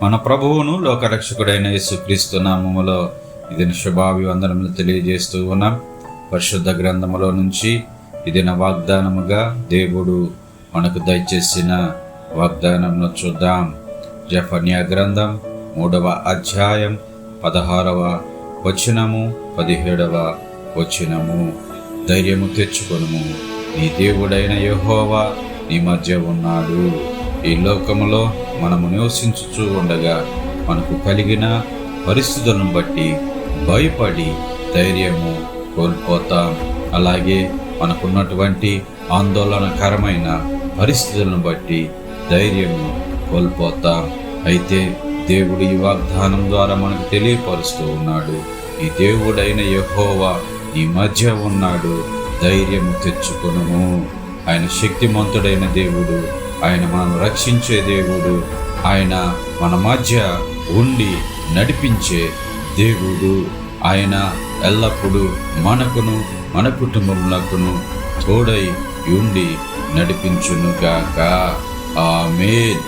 మన ప్రభువును లోకరక్షకుడైన యేసుక్రీస్తు నామములో ఇది శుభాభివందనములు తెలియజేస్తూ ఉన్నాం. పరిశుద్ధ గ్రంథములో నుంచి ఇది వాగ్దానముగా దేవుడు మనకు దయచేసిన వాగ్దానమును చూద్దాం. జెఫన్యా గ్రంథం 3వ అధ్యాయం 16వ వచనము 17వ వచనము. ధైర్యము తెచ్చుకొనుము, నీ దేవుడైన యెహోవా నీ మధ్య ఉన్నాడు. ఈ లోకములో మనము నివసించుచూ ఉండగా మనకు కలిగిన పరిస్థితులను బట్టి భయపడి ధైర్యము కోల్పోతాం. అలాగే మనకున్నటువంటి ఆందోళనకరమైన పరిస్థితులను బట్టి ధైర్యము కోల్పోతాం. అయితే దేవుడు ఈ వాగ్దానం ద్వారా మనకు తెలియపరుస్తూ ఉన్నాడు, ఈ దేవుడైన యెహోవా ఈ మధ్య ఉన్నాడు, ధైర్యము తెచ్చుకొనుము. ఆయన శక్తిమంతుడైన దేవుడు, ఆయన మనను రక్షించే దేవుడు, ఆయన మన మధ్య ఉండి నడిపించే దేవుడు. ఆయన ఎల్లప్పుడూ మనకును మన కుటుంబములకును తోడై ఉండి నడిపించునుగాక. ఆమేన్.